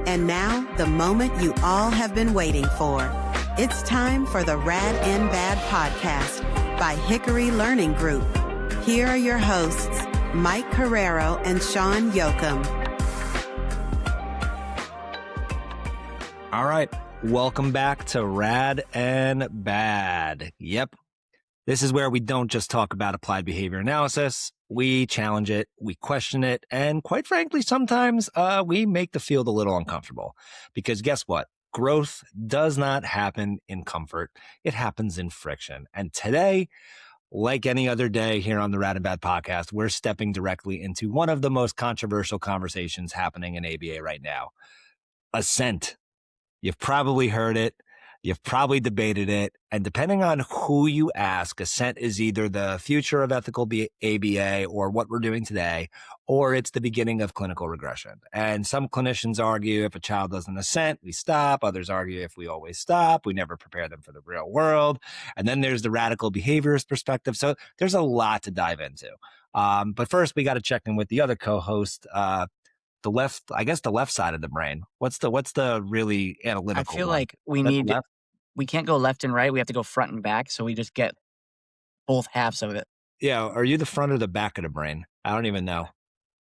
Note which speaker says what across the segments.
Speaker 1: And now, the moment you all have been waiting for. It's time for the Rad and Bad podcast by Hickory Learning Group. Here are your hosts, Mike Carrero and Sean Yocum.
Speaker 2: All right, welcome back to Rad and Bad. Yep, this is where we don't just talk about applied behavior analysis. We challenge it, we question it, and quite frankly, sometimes we make the field a little uncomfortable. Because guess what? Growth does not happen in comfort. It happens in friction. And today, like any other day here on the Rad and Bad podcast, we're stepping directly into one of the most controversial conversations happening in ABA right now. Assent. You've probably heard it. You've probably debated it. And depending on who you ask, Assent is either the future of ethical ABA or what we're doing today, or it's the beginning of clinical regression. And some clinicians argue if a child doesn't assent, we stop. Others argue if we always stop, we never prepare them for the real world. And then there's the radical behaviorist perspective. So there's a lot to dive into. But first, we got to check in with the other co-host, the left side of the brain. What's the really analytical?
Speaker 3: I feel
Speaker 2: one?
Speaker 3: like we can't go left and right. We have to go front and back. So we just get both halves of it.
Speaker 2: Yeah. Are you the front or the back of the brain? I don't even know.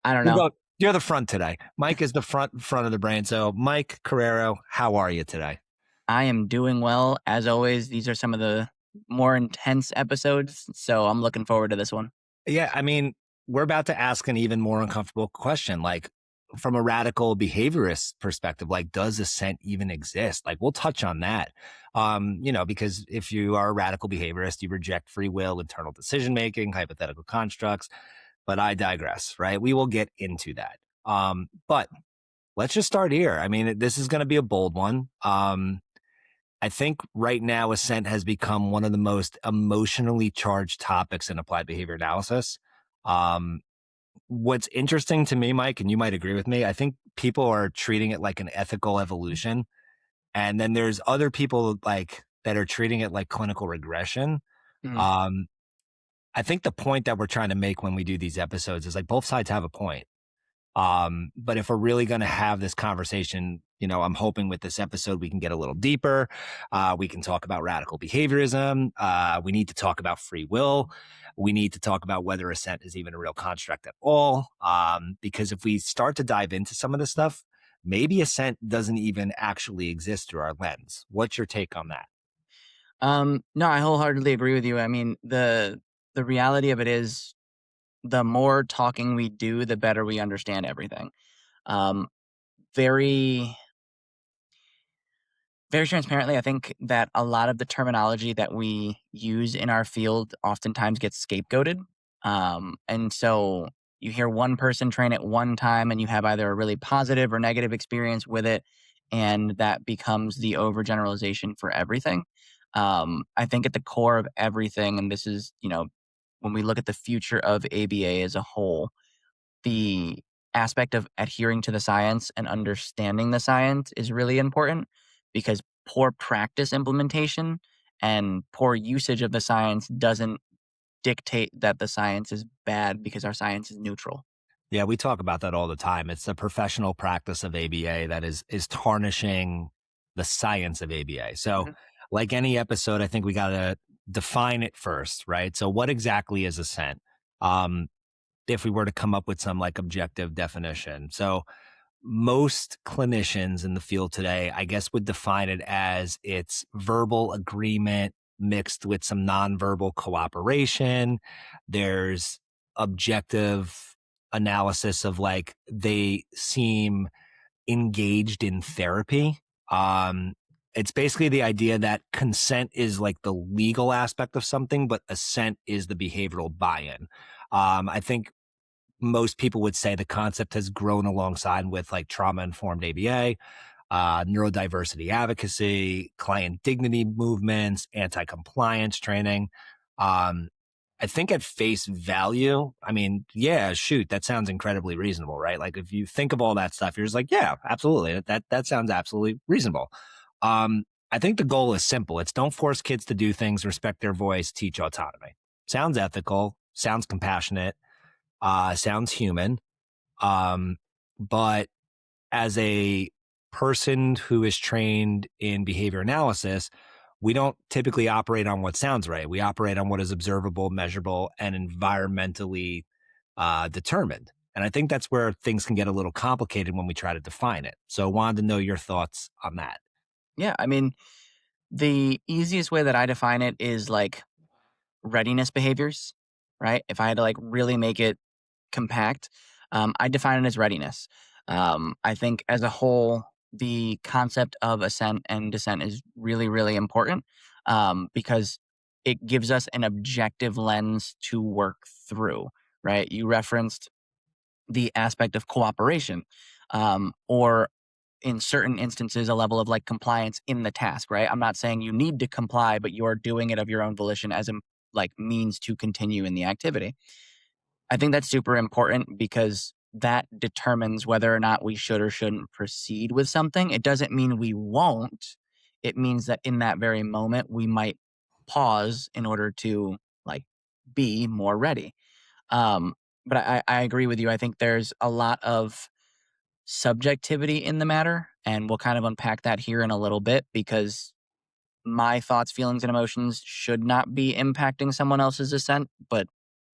Speaker 3: I don't know.
Speaker 2: You're the front today. Mike is the front of the brain. So Mike Carrero, how are you today?
Speaker 3: I am doing well. As always, these are some of the more intense episodes. So I'm looking forward to this one.
Speaker 2: Yeah. I mean, we're about to ask an even more uncomfortable question. Like, from a radical behaviorist perspective, like, does assent even exist? Like, we'll touch on that. Because if you are a radical behaviorist, you reject free will, internal decision-making, hypothetical constructs, but I digress, right? We will get into that. But let's just start here. I mean, this is going to be a bold one. I think right now, assent has become one of the most emotionally charged topics in applied behavior analysis. What's interesting to me, Mike, and you might agree with me, I think people are treating it like an ethical evolution. And then there's other people like that are treating it like clinical regression.
Speaker 3: Mm.
Speaker 2: I think the point that we're trying to make when we do these episodes is like both sides have a point. But if we're really going to have this conversation, I'm hoping with this episode, we can get a little deeper. We can talk about radical behaviorism. We need to talk about free will. We need to talk about whether assent is even a real construct at all. Because if we start to dive into some of this stuff, maybe assent doesn't even actually exist through our lens. What's your take on that?
Speaker 3: No, I wholeheartedly agree with you. I mean, the reality of it is the more talking we do, the better we understand everything. Very, very transparently, I think that a lot of the terminology that we use in our field oftentimes gets scapegoated. And so you hear one person train it one time and you have either a really positive or negative experience with it, and that becomes the overgeneralization for everything. I think at the core of everything, and this is, when we look at the future of ABA as a whole, the aspect of adhering to the science and understanding the science is really important, because poor practice implementation and poor usage of the science doesn't dictate that the science is bad, because our science is neutral.
Speaker 2: Yeah, we talk about that all the time. It's the professional practice of ABA that is tarnishing the science of ABA. So like any episode, I think we got to define it first, right? So what exactly is assent? If we were to come up with some like objective definition. So most clinicians in the field today, I guess, would define it as it's verbal agreement mixed with some nonverbal cooperation. There's objective analysis of like they seem engaged in therapy. It's basically the idea that consent is like the legal aspect of something, but assent is the behavioral buy-in. I think most people would say the concept has grown alongside with like trauma-informed ABA, neurodiversity advocacy, client dignity movements, anti-compliance training. I think at face value, I mean, yeah, shoot, that sounds incredibly reasonable, right? Like if you think of all that stuff, you're just like, yeah, absolutely. That sounds absolutely reasonable. I think the goal is simple. It's don't force kids to do things, respect their voice, teach autonomy. Sounds ethical, sounds compassionate, sounds human. But as a person who is trained in behavior analysis, we don't typically operate on what sounds right. We operate on what is observable, measurable, and environmentally determined. And I think that's where things can get a little complicated when we try to define it. So I wanted to know your thoughts on that.
Speaker 3: Yeah, I mean, the easiest way that I define it is like readiness behaviors, right? If I had to like really make it compact, I define it as readiness. I think as a whole, the concept of assent and dissent is really, really important because it gives us an objective lens to work through, right? You referenced the aspect of cooperation or in certain instances, a level of like compliance in the task, right? I'm not saying you need to comply, but you are doing it of your own volition as a like means to continue in the activity. I think that's super important because that determines whether or not we should or shouldn't proceed with something. It doesn't mean we won't. It means that in that very moment, we might pause in order to like be more ready. Um, but I agree with you. I think there's a lot of subjectivity in the matter, and we'll kind of unpack that here in a little bit because my thoughts, feelings, and emotions should not be impacting someone else's assent, but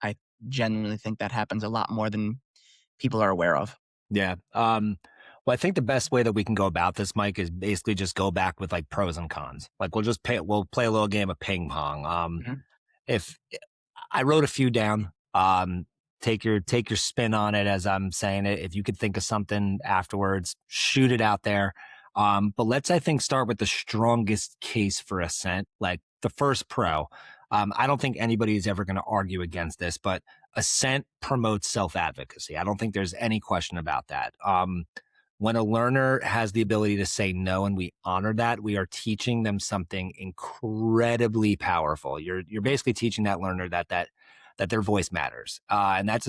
Speaker 3: I genuinely think that happens a lot more than people are aware of.
Speaker 2: Yeah. Well, I think the best way that we can go about this, Mike, is basically just go back with like pros and cons. Like we'll play a little game of ping pong.
Speaker 3: Mhm.
Speaker 2: If I wrote a few down, take your spin on it as I'm saying it. If you could think of something afterwards, shoot it out there. But let's, I think, start with the strongest case for assent, like the first pro. I don't think anybody is ever going to argue against this, but assent promotes self-advocacy. I don't think there's any question about that. When a learner has the ability to say no and we honor that, we are teaching them something incredibly powerful. You're basically teaching that learner that their voice matters. And that's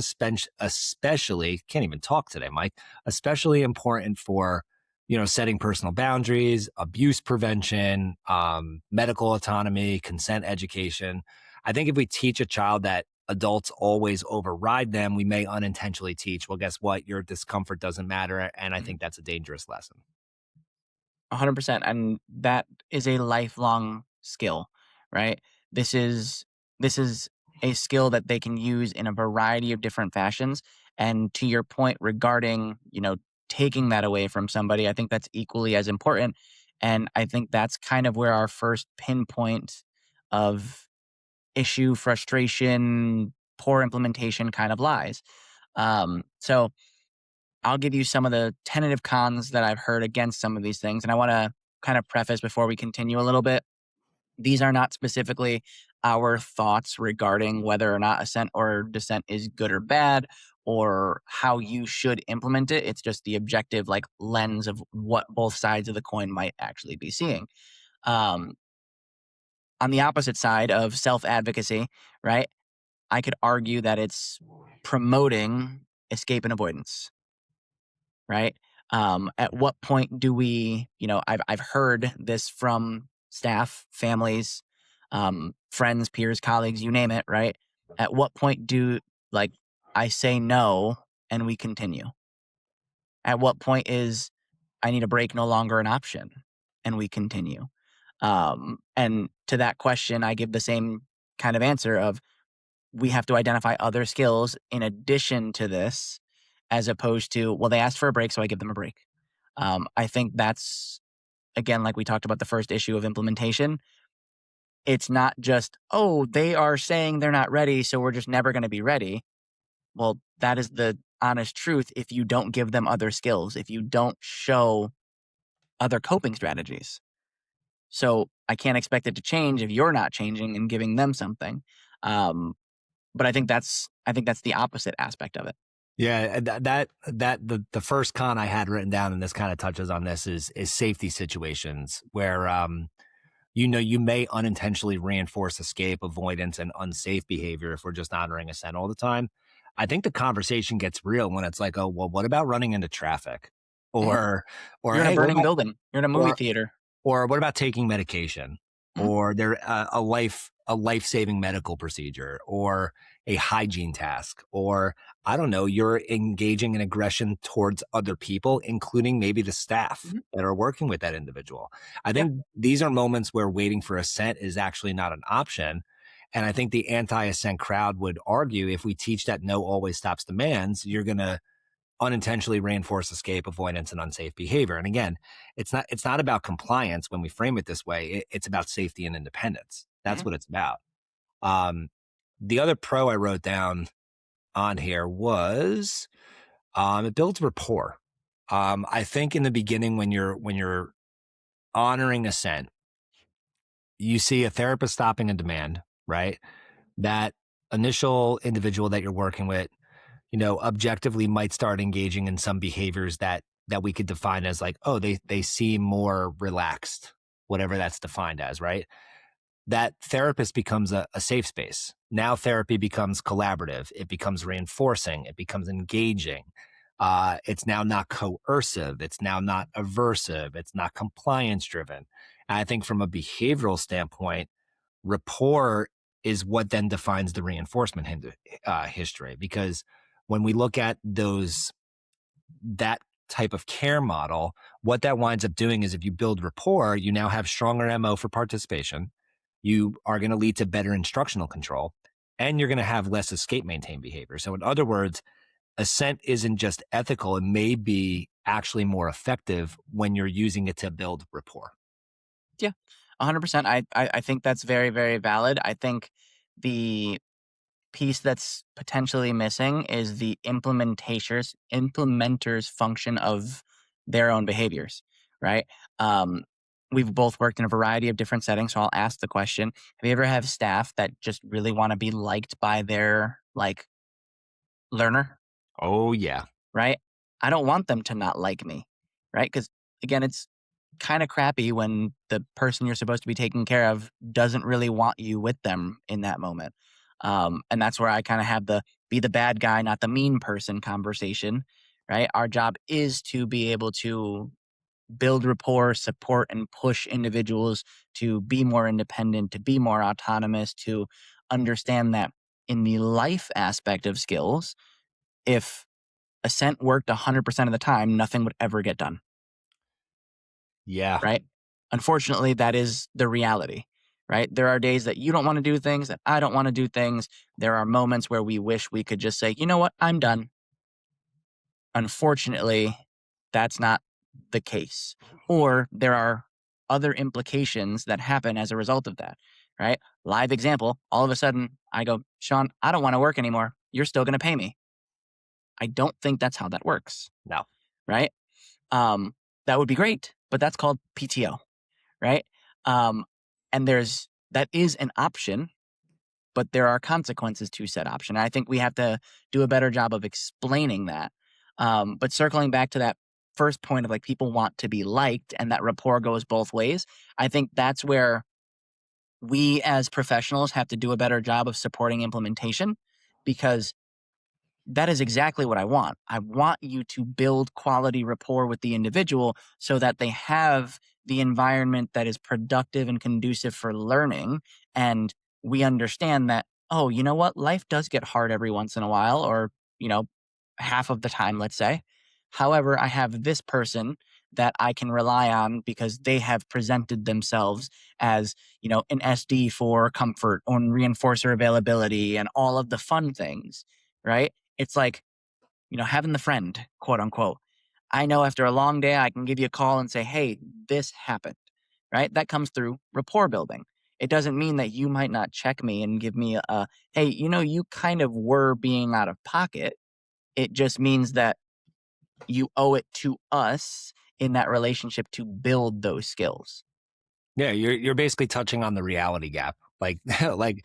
Speaker 2: especially, can't even talk today, Mike, especially important for, setting personal boundaries, abuse prevention, medical autonomy, consent education. I think if we teach a child that adults always override them, we may unintentionally teach, well, guess what? Your discomfort doesn't matter. And I think that's a dangerous lesson.
Speaker 3: 100%. And that is a lifelong skill, right? This is a skill that they can use in a variety of different fashions. And to your point regarding, taking that away from somebody, I think that's equally as important. And I think that's kind of where our first pinpoint of issue, frustration, poor implementation kind of lies. So I'll give you some of the tentative cons that I've heard against some of these things. And I want to kind of preface before we continue a little bit. These are not specifically our thoughts regarding whether or not assent or dissent is good or bad or how you should implement it. It's just the objective like lens of what both sides of the coin might actually be seeing. On the opposite side of self-advocacy, right? I could argue that it's promoting escape and avoidance, right? At what point do we, I've heard this from staff, families, friends, peers, colleagues, you name it, right? At what point do like I say no and we continue? At what point is I need a break no longer an option and we continue? And to that question, I give the same kind of answer of we have to identify other skills in addition to this, as opposed to, well, they asked for a break, so I give them a break. I think that's, again, like we talked about the first issue of implementation. It's not just, oh, they are saying they're not ready, so we're just never going to be ready. Well, that is the honest truth if you don't give them other skills, if you don't show other coping strategies. So I can't expect it to change if you're not changing and giving them something. But I think that's the opposite aspect of it.
Speaker 2: Yeah, the first con I had written down, and this kind of touches on this, is safety situations where you may unintentionally reinforce escape, avoidance, and unsafe behavior if we're just honoring assent all the time. I think the conversation gets real when it's like, oh, well, what about running into traffic? Or
Speaker 3: you're in a burning building, you're in a movie theater.
Speaker 2: Or what about taking medication? Or there a life-saving medical procedure, or a hygiene task, or I don't know, you're engaging in aggression towards other people, including maybe the staff that are working with that individual. I think these are moments where waiting for assent is actually not an option. And I think the anti-assent crowd would argue if we teach that no always stops demands, you're going to unintentionally reinforce escape, avoidance, and unsafe behavior. And again, it's not about compliance when we frame it this way. It's about safety and independence. That's what it's about. The other pro I wrote down on here was it builds rapport. I think in the beginning when you're honoring assent, you see a therapist stopping a demand, right? That initial individual that you're working with, objectively might start engaging in some behaviors that we could define as like, oh, they seem more relaxed, whatever that's defined as, right? That therapist becomes a safe space. Now therapy becomes collaborative. It becomes reinforcing. It becomes engaging. It's now not coercive. It's now not aversive. It's not compliance driven. And I think from a behavioral standpoint, rapport is what then defines the reinforcement history. Because when we look at that type of care model, what that winds up doing is if you build rapport, you now have stronger MO for participation. You are going to lead to better instructional control, and you're going to have less escape maintain behavior. So in other words, assent isn't just ethical. It may be actually more effective when you're using it to build rapport.
Speaker 3: Yeah, 100%. I think that's very, very valid. I think the piece that's potentially missing is the implementers function of their own behaviors, right? We've both worked in a variety of different settings, so I'll ask the question: have you ever have staff that just really want to be liked by their learner?
Speaker 2: Oh yeah,
Speaker 3: right? I don't want them to not like me, right? Because again, it's kind of crappy when the person you're supposed to be taking care of doesn't really want you with them in that moment. And that's where I kind of have the be the bad guy, not the mean person conversation, right? Our job is to be able to build rapport, support, and push individuals to be more independent, to be more autonomous, to understand that in the life aspect of skills, if assent worked 100% of the time, nothing would ever get done.
Speaker 2: Yeah.
Speaker 3: Right? Unfortunately, that is the reality, right? There are days that you don't want to do things, that I don't want to do things. There are moments where we wish we could just say, you know what, I'm done. Unfortunately, that's not the case. Or there are other implications that happen as a result of that, right? Live example, all of a sudden I go, Sean, I don't want to work anymore. You're still going to pay me. I don't think that's how that works.
Speaker 2: No.
Speaker 3: Right? That would be great, but that's called PTO, right? And that is an option, but there are consequences to said option. I think we have to do a better job of explaining that. But circling back to that first point of people want to be liked and that rapport goes both ways, I think that's where we as professionals have to do a better job of supporting implementation, because that is exactly what I want. I want you to build quality rapport with the individual so that they have the environment that is productive and conducive for learning. And we understand that, oh, you know what? Life does get hard every once in a while, or, half of the time, let's say. However, I have this person that I can rely on because they have presented themselves as, an SD for comfort or reinforcer availability and all of the fun things, right? It's like, having the friend, quote unquote. I know after a long day, I can give you a call and say, hey, this happened, right? That comes through rapport building. It doesn't mean that you might not check me and give me hey, you kind of were being out of pocket. It just means that you owe it to us in that relationship to build those skills.
Speaker 2: Yeah, you're basically touching on the reality gap. The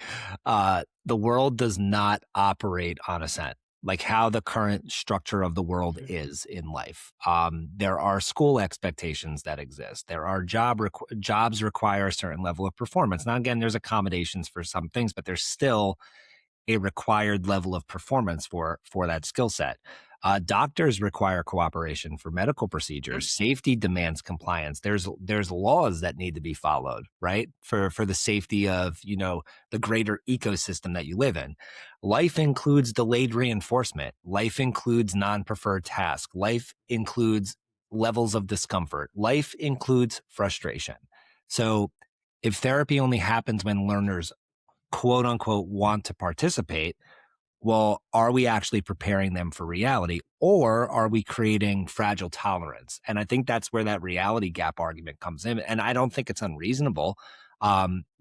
Speaker 2: world does not operate on assent, like how the current structure of the world is in life. There are school expectations that exist. There are jobs require a certain level of performance. Now, again, there's accommodations for some things, but there's still a required level of performance for that skill set. Doctors require cooperation for medical procedures. Safety demands compliance. There's laws that need to be followed, right? For the safety of, the greater ecosystem that you live in. Life includes delayed reinforcement. Life includes non-preferred tasks. Life includes levels of discomfort. Life includes frustration. So if therapy only happens when learners, quote unquote, want to participate, well, are we actually preparing them for reality, or are we creating fragile tolerance? And I think that's where that reality gap argument comes in. And I don't think it's unreasonable,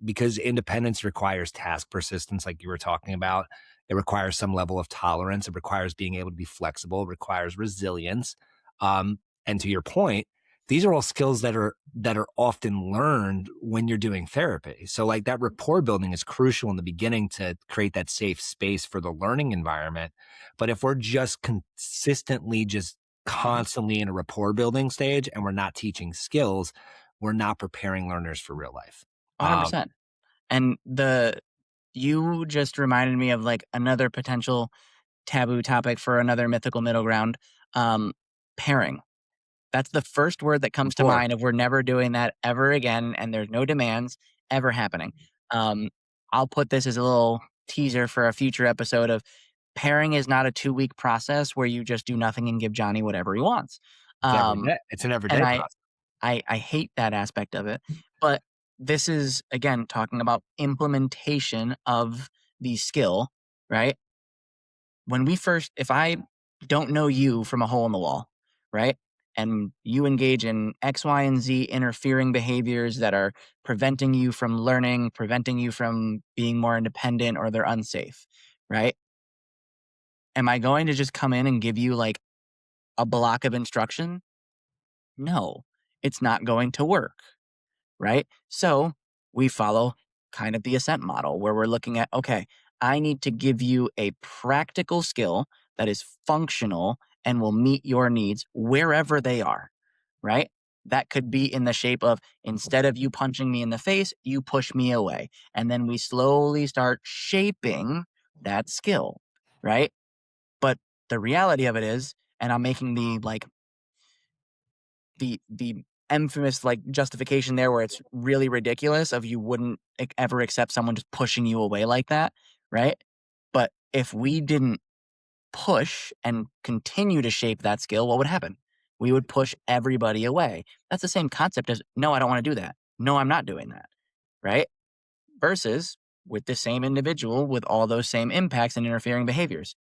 Speaker 2: because independence requires task persistence, like you were talking about. It requires some level of tolerance. It requires being able to be flexible. It requires resilience. And to your point, these are all skills that are often learned when you're doing therapy. So like that rapport building is crucial in the beginning to create that safe space for the learning environment. But if we're just constantly in a rapport building stage and we're not teaching skills, we're not preparing learners for real life.
Speaker 3: 100%. And you just reminded me of like another potential taboo topic for another mythical middle ground, pairing. That's the first word that comes to mind of we're never doing that ever again, and there's no demands ever happening. I'll put this as a little teaser for a future episode of pairing is not a 2-week process where you just do nothing and give Johnny whatever he wants.
Speaker 2: It's an everyday process.
Speaker 3: I hate that aspect of it. But this is, again, talking about implementation of the skill, right? If I don't know you from a hole in the wall, right? And you engage in X, Y, and Z interfering behaviors that are preventing you from learning, preventing you from being more independent, or they're unsafe, right? Am I going to just come in and give you like a block of instruction? No, it's not going to work, right? So we follow kind of the Assent model where we're looking at, okay, I need to give you a practical skill that is functional and will meet your needs wherever they are, right? That could be in the shape of, instead of you punching me in the face, you push me away. And then we slowly start shaping that skill, right? But the reality of it is, and I'm making the infamous like justification there where it's really ridiculous of you wouldn't ever accept someone just pushing you away like that, right? But if we didn't push and continue to shape that skill, what would happen? We would push everybody away. That's the same concept as, no, I don't want to do that. No, I'm not doing that, right? Versus with the same individual with all those same impacts and interfering behaviors.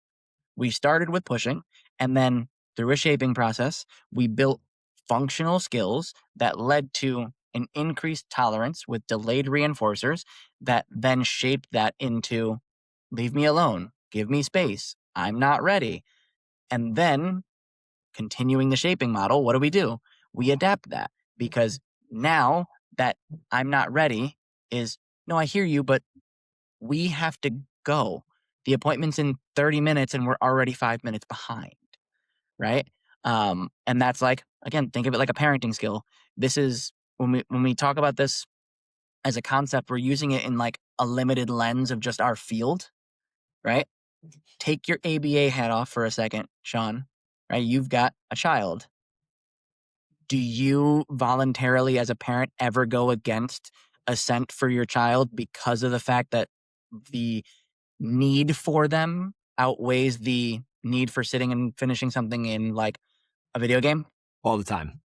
Speaker 3: We started with pushing, and then through a shaping process, we built functional skills that led to an increased tolerance with delayed reinforcers that then shaped that into, leave me alone, give me space, I'm not ready. And then continuing the shaping model, what do? We adapt that, because now that I'm not ready is, no, I hear you, but we have to go. The appointment's in 30 minutes and we're already 5 minutes behind, right? And that's like, again, think of it like a parenting skill. This is when we talk about this as a concept, we're using it in like a limited lens of just our field, right? Take your ABA hat off for a second, Sean, right? You've got a child. Do you voluntarily as a parent ever go against Assent for your child because of the fact that the need for them outweighs the need for sitting and finishing something in like a video game?
Speaker 2: All the time.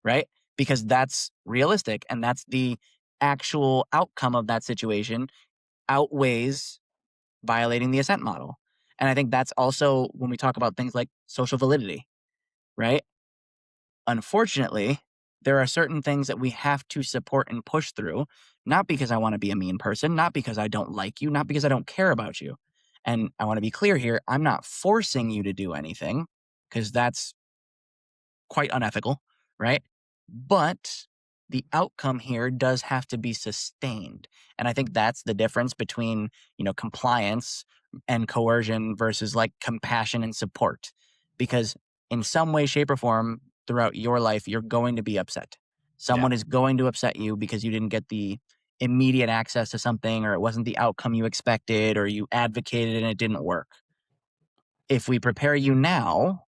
Speaker 3: Right? Because that's realistic, and that's the actual outcome of that situation outweighs violating the Assent model. And I think that's also when we talk about things like social validity, right? Unfortunately, there are certain things that we have to support and push through, not because I want to be a mean person, not because I don't like you, not because I don't care about you. And I want to be clear here, I'm not forcing you to do anything, because that's quite unethical, right? But the outcome here does have to be sustained. And I think that's the difference between, compliance and coercion versus like compassion and support. Because in some way, shape, or form throughout your life, you're going to be upset. Someone is going to upset you because you didn't get the immediate access to something, or it wasn't the outcome you expected, or you advocated and it didn't work. If we prepare you now,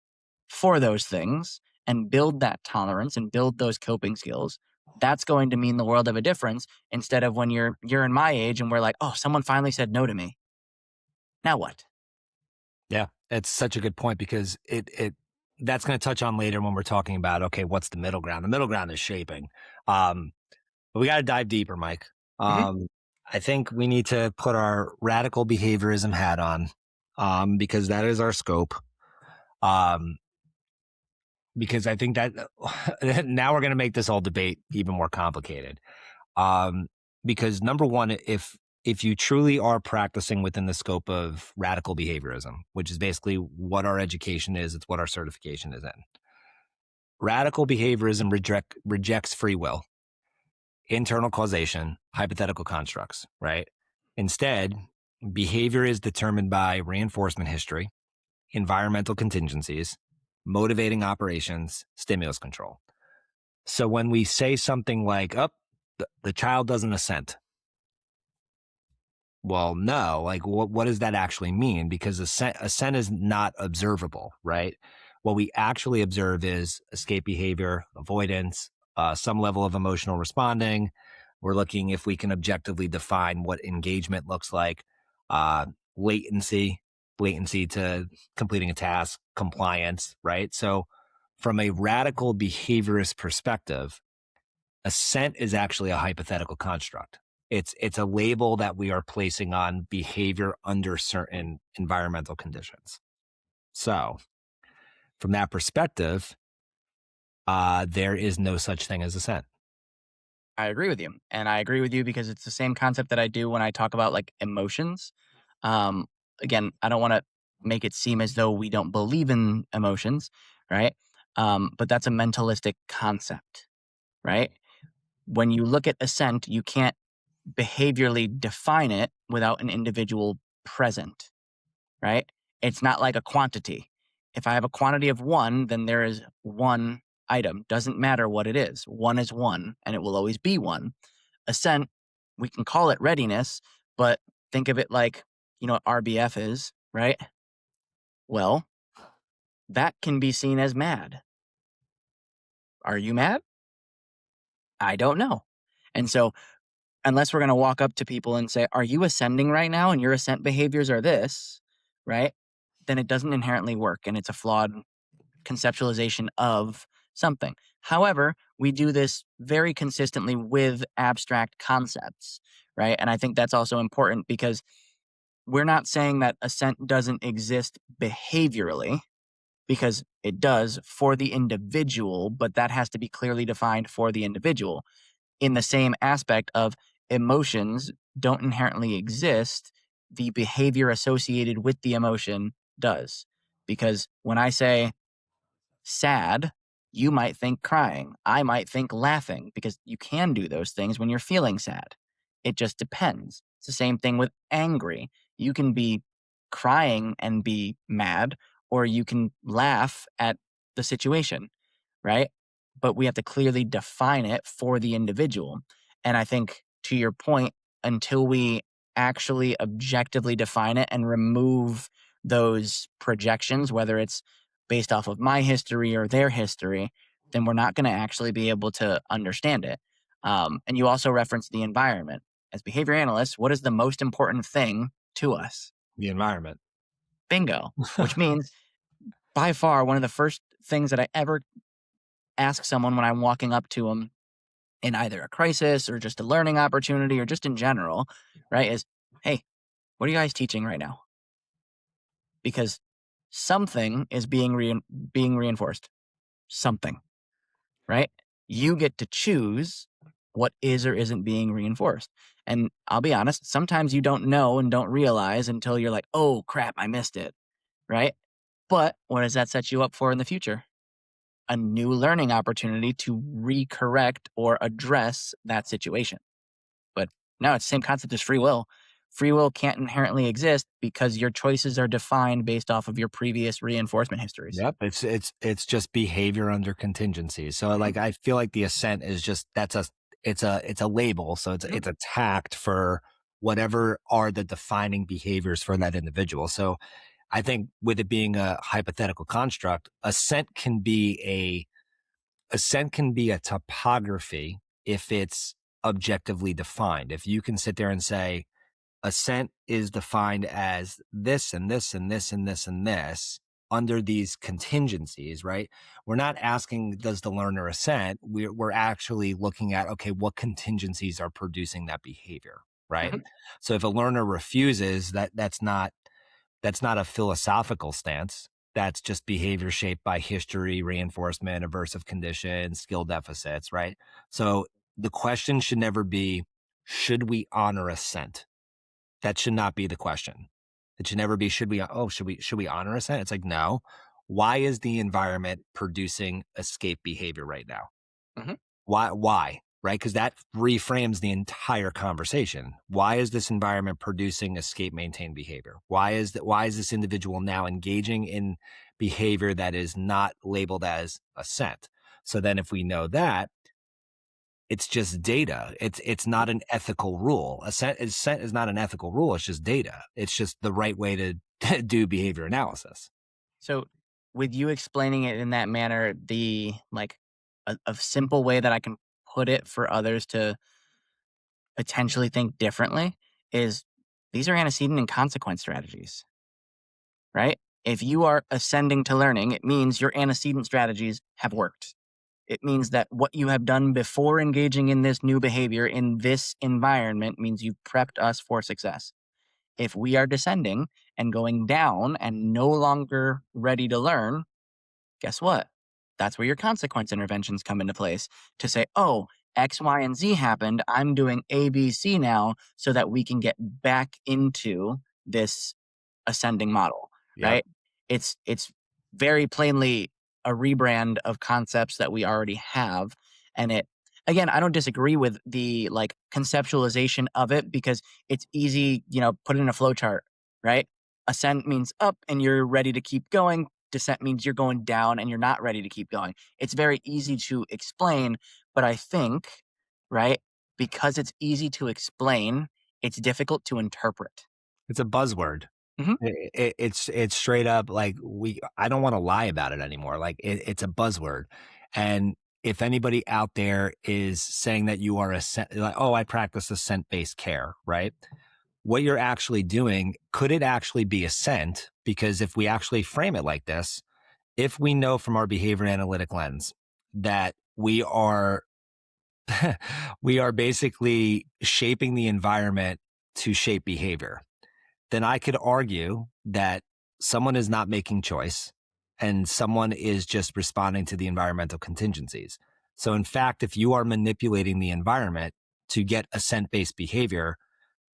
Speaker 3: for those things and build that tolerance and build those coping skills, that's going to mean the world of a difference, instead of when you're in my age and we're like, oh, someone finally said no to me. Now what?
Speaker 2: Yeah, it's such a good point, because that's going to touch on later when we're talking about, okay, what's the middle ground? The middle ground is shaping. But we got to dive deeper, Mike. I think we need to put our radical behaviorism hat on, because that is our scope. Because I think that now we're going to make this whole debate even more complicated. Because number one, if you truly are practicing within the scope of radical behaviorism, which is basically what our education is, it's what our certification is in. Radical behaviorism rejects free will, internal causation, hypothetical constructs, right? Instead, behavior is determined by reinforcement history, environmental contingencies, motivating operations, stimulus control. So when we say something like, the child doesn't assent. Well, no, like what does that actually mean? Because assent is not observable, right? What we actually observe is escape behavior, avoidance, some level of emotional responding. We're looking if we can objectively define what engagement looks like, latency to completing a task, compliance, right? So from a radical behaviorist perspective, assent is actually a hypothetical construct. It's a label that we are placing on behavior under certain environmental conditions. So from that perspective, there is no such thing as assent.
Speaker 3: I agree with you. And I agree with you because it's the same concept that I do when I talk about like emotions. Again, I don't want to make it seem as though we don't believe in emotions, right? But that's a mentalistic concept, right? When you look at assent, you can't behaviorally define it without an individual present, right? It's not like a quantity. If I have a quantity of 1, then there is one item. Doesn't matter what it is. 1 is 1, and it will always be 1. Assent, we can call it readiness, but think of it like, you know what RBF is, right? Well, that can be seen as mad. Are you mad? I don't know. And so unless we're going to walk up to people and say, are you ascending right now? And your assent behaviors are this, right? Then it doesn't inherently work. And it's a flawed conceptualization of something. However, we do this very consistently with abstract concepts, right? And I think that's also important because we're not saying that assent doesn't exist behaviorally, because it does for the individual, but that has to be clearly defined for the individual. In the same aspect of emotions don't inherently exist, the behavior associated with the emotion does. Because when I say sad, you might think crying. I might think laughing, because you can do those things when you're feeling sad. It just depends. It's the same thing with angry. You can be crying and be mad, or you can laugh at the situation, right? But we have to clearly define it for the individual. And I think, to your point, until we actually objectively define it and remove those projections, whether it's based off of my history or their history, then we're not going to actually be able to understand it. And you also referenced the environment. As behavior analysts, what is the most important thing to us?
Speaker 2: The environment.
Speaker 3: Bingo. Which means by far one of the first things that I ever ask someone when I'm walking up to them in either a crisis or just a learning opportunity or just in general, right, is, hey, what are you guys teaching right now? Because something is being reinforced. Something, right? You get to choose what is or isn't being reinforced. And I'll be honest, sometimes you don't know and don't realize until you're like, oh crap, I missed it, right? But what does that set you up for in the future? A new learning opportunity to recorrect or address that situation. But no, it's the same concept as free will. Free will can't inherently exist because your choices are defined based off of your previous reinforcement histories.
Speaker 2: Yep, it's just behavior under contingencies. So like I feel like the assent is just it's a label. So it's a tact for whatever are the defining behaviors for that individual. So I think with it being a hypothetical construct, assent can be a topography if it's objectively defined. If you can sit there and say, assent is defined as this and this and this and this and this under these contingencies, right? We're not asking, does the learner assent? We're actually looking at, okay, what contingencies are producing that behavior, right?
Speaker 3: Mm-hmm.
Speaker 2: So if a learner refuses, that's not a philosophical stance. That's just behavior shaped by history, reinforcement, aversive conditions, skill deficits, right? So the question should never be, should we honor assent? That should not be the question. It should never be, should we honor assent? It's like, no. Why is the environment producing escape behavior right now?
Speaker 3: Mm-hmm.
Speaker 2: Why? Right? Because that reframes the entire conversation. Why is this environment producing escape maintain behavior? Why is this individual now engaging in behavior that is not labeled as assent? So then if we know that, it's just data. It's not an ethical rule. Assent is not an ethical rule. It's just data. It's just the right way to do behavior analysis.
Speaker 3: So with you explaining it in that manner, the like a simple way that I can put it for others to potentially think differently is these are antecedent and consequence strategies, right? If you are ascending to learning, it means your antecedent strategies have worked. It means that what you have done before engaging in this new behavior in this environment means you've prepped us for success. If we are descending and going down and no longer ready to learn, guess what? That's where your consequence interventions come into place to say, oh, X, Y, and Z happened. I'm doing A, B, C now so that we can get back into this ascending model,
Speaker 2: Yep.
Speaker 3: right? It's very plainly a rebrand of concepts that we already have. And it, again, I don't disagree with the like conceptualization of it because it's easy, put it in a flow chart, right? Ascent means up and you're ready to keep going. Descent means you're going down and you're not ready to keep going. It's very easy to explain, but I think, right, because it's easy to explain, it's difficult to interpret.
Speaker 2: It's a buzzword.
Speaker 3: Mhm.
Speaker 2: It's straight up like I don't want to lie about it anymore. Like it's a buzzword. And if anybody out there is saying that you are like, oh, I practice assent-based care, right? What you're actually doing, could it actually be assent? Because if we actually frame it like this, if we know from our behavior analytic lens that we are we are basically shaping the environment to shape behavior, then I could argue that someone is not making choice and someone is just responding to the environmental contingencies. So in fact, if you are manipulating the environment to get assent-based behavior,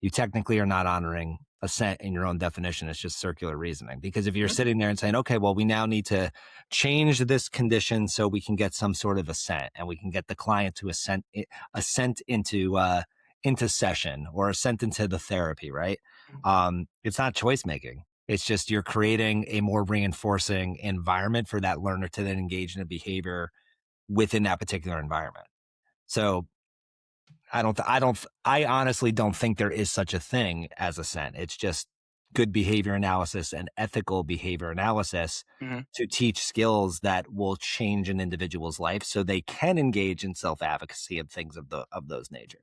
Speaker 2: you technically are not honoring assent in your own definition. It's just circular reasoning. Because if you're sitting there and saying, okay, well, we now need to change this condition so we can get some sort of assent and we can get the client to assent into session or assent into the therapy, right? It's not choice making. It's just you're creating a more reinforcing environment for that learner to then engage in a behavior within that particular environment. So I honestly don't think there is such a thing as assent. It's just good behavior analysis and ethical behavior analysis to teach skills that will change an individual's life so they can engage in self-advocacy and things of those nature.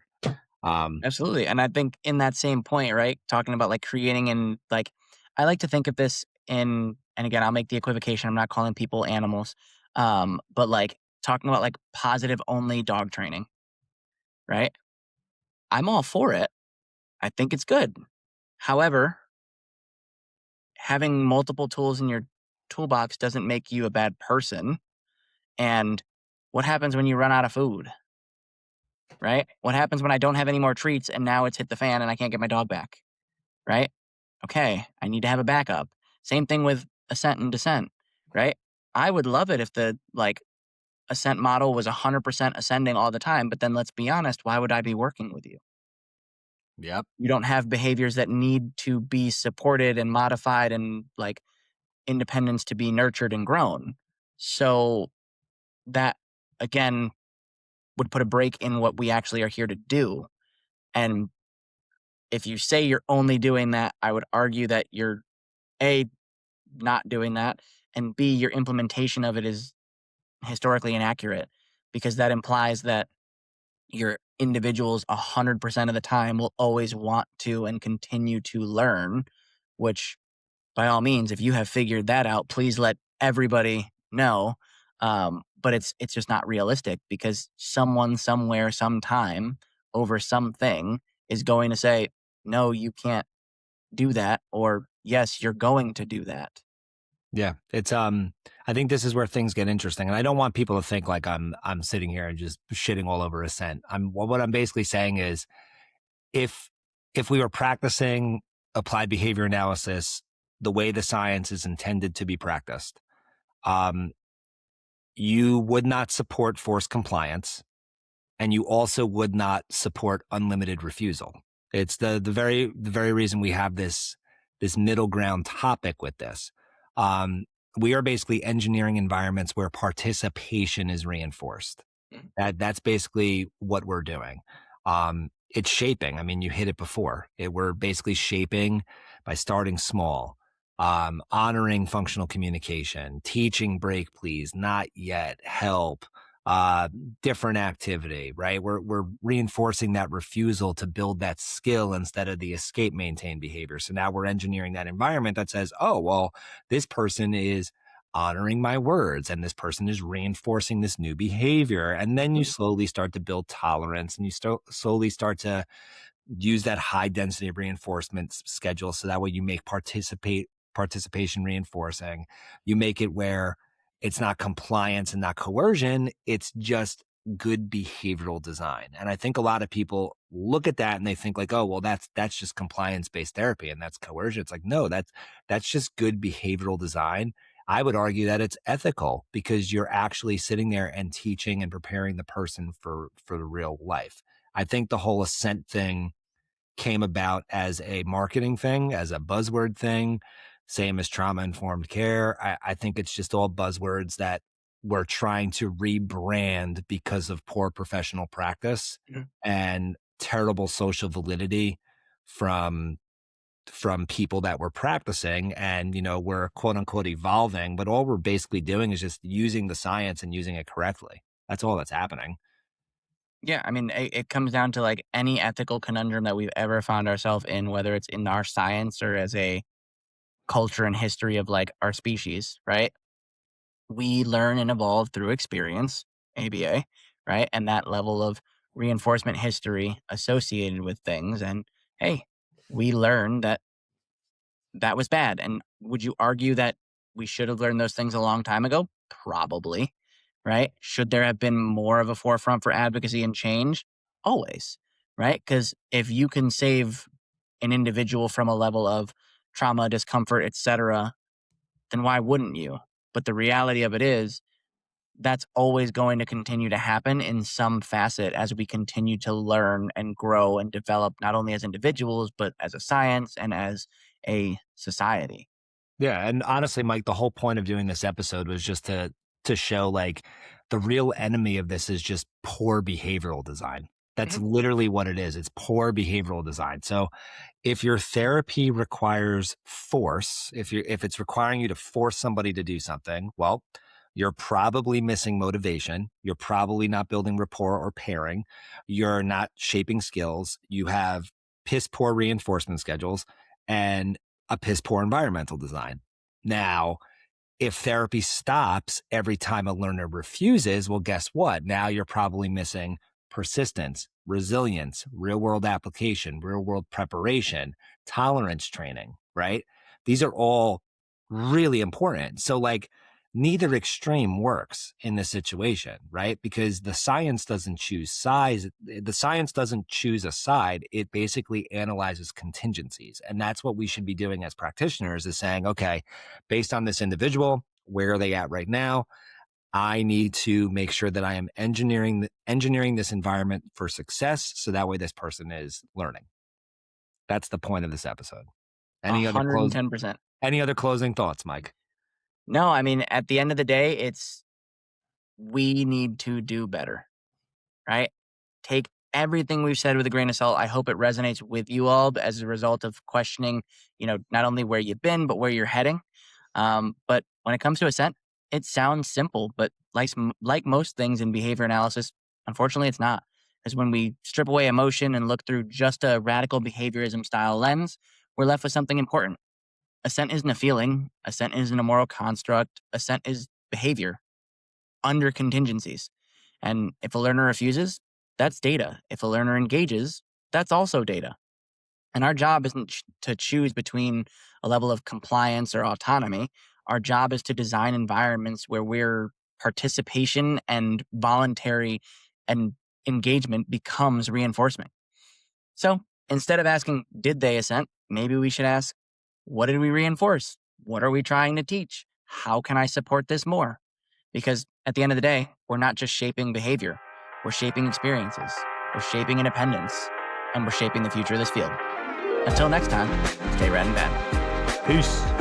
Speaker 3: Absolutely. And I think in that same point, right, talking about like creating and like, I like to think of this and again, I'll make the equivocation. I'm not calling people animals. But like talking about like positive only dog training, right? I'm all for it. I think it's good. However, having multiple tools in your toolbox doesn't make you a bad person. And what happens when you run out of food? Right? What happens when I don't have any more treats and now it's hit the fan and I can't get my dog back? Right? Okay, I need to have a backup. Same thing with assent and descent, right? I would love it if the like assent model was 100% ascending all the time, but then let's be honest, why would I be working with you?
Speaker 2: Yep.
Speaker 3: You don't have behaviors that need to be supported and modified and like independence to be nurtured and grown. So that again would put a break in what we actually are here to do. And if you say you're only doing that, I would argue that you're A, not doing that, and B, your implementation of it is historically inaccurate, because that implies that your individuals 100% of the time will always want to and continue to learn, which by all means, if you have figured that out, please let everybody know. But it's just not realistic, because someone somewhere sometime over something is going to say, no, you can't do that, or yes, you're going to do that.
Speaker 2: Yeah, it's I think this is where things get interesting, and I don't want people to think like I'm sitting here and just shitting all over Assent. What I'm basically saying is, if we were practicing applied behavior analysis the way the science is intended to be practiced, um, you would not support forced compliance, and you also would not support unlimited refusal. It's the very reason we have this middle ground topic with this. We are basically engineering environments where participation is reinforced. That's basically what we're doing. It's shaping. I mean, you hit it before. We're basically shaping by starting small, honoring functional communication, teaching break, please, not yet, help, different activity, right? We're reinforcing that refusal to build that skill instead of the escape maintain behavior. So now we're engineering that environment that says, oh, well, this person is honoring my words, and this person is reinforcing this new behavior. And then you slowly start to build tolerance, and you slowly start to use that high density reinforcement schedule. So that way you make participation reinforcing. You make it where it's not compliance and not coercion. It's just good behavioral design. And I think a lot of people look at that and they think like, oh, well, that's just compliance-based therapy and that's coercion. It's like, no, that's just good behavioral design. I would argue that it's ethical, because you're actually sitting there and teaching and preparing the person for the real life. I think the whole Assent thing came about as a marketing thing, as a buzzword thing, same as trauma-informed care. I think it's just all buzzwords that we're trying to rebrand because of poor professional practice and terrible social validity from people that we're practicing. And, we're quote unquote evolving, but all we're basically doing is just using the science and using it correctly. That's all that's happening.
Speaker 3: Yeah, I mean, it comes down to like any ethical conundrum that we've ever found ourselves in, whether it's in our science or as a culture and history of like our species, right? We learn and evolve through experience, ABA, right? And that level of reinforcement history associated with things. And hey, we learned that that was bad. And would you argue that we should have learned those things a long time ago? Probably, right? Should there have been more of a forefront for advocacy and change? Always, right? Because if you can save an individual from a level of trauma, discomfort, etc., then why wouldn't you? But the reality of it is, that's always going to continue to happen in some facet as we continue to learn and grow and develop, not only as individuals, but as a science and as a society.
Speaker 2: Yeah. And honestly, Mike, the whole point of doing this episode was just to show like the real enemy of this is just poor behavioral design. That's literally what it is. It's poor behavioral design. So if your therapy requires force, if it's requiring you to force somebody to do something, well, you're probably missing motivation. You're probably not building rapport or pairing. You're not shaping skills. You have piss poor reinforcement schedules and a piss poor environmental design. Now, if therapy stops every time a learner refuses, well, guess what? Now you're probably missing persistence, resilience, real world application, real world preparation, tolerance training, right? These are all really important. So like neither extreme works in this situation, right? Because the science doesn't choose size. The science doesn't choose a side. It basically analyzes contingencies. And that's what we should be doing as practitioners, is saying, okay, based on this individual, where are they at right now? I need to make sure that I am engineering this environment for success, so that way this person is learning. That's the point of this episode. Any
Speaker 3: 110%.
Speaker 2: Other closing thoughts, Mike?
Speaker 3: No, I mean, at the end of the day, we need to do better, right? Take everything we've said with a grain of salt. I hope it resonates with you all as a result of questioning, not only where you've been, but where you're heading. But when it comes to assent, it sounds simple, but like most things in behavior analysis, unfortunately, it's not. Because when we strip away emotion and look through just a radical behaviorism style lens, we're left with something important. Assent isn't a feeling. Assent isn't a moral construct. Assent is behavior under contingencies. And if a learner refuses, that's data. If a learner engages, that's also data. And our job isn't to choose between a level of compliance or autonomy. Our job is to design environments where participation and voluntary and engagement becomes reinforcement. So instead of asking, did they assent? Maybe we should ask, what did we reinforce? What are we trying to teach? How can I support this more? Because at the end of the day, we're not just shaping behavior. We're shaping experiences. We're shaping independence. And we're shaping the future of this field. Until next time, stay rad and bad.
Speaker 2: Peace.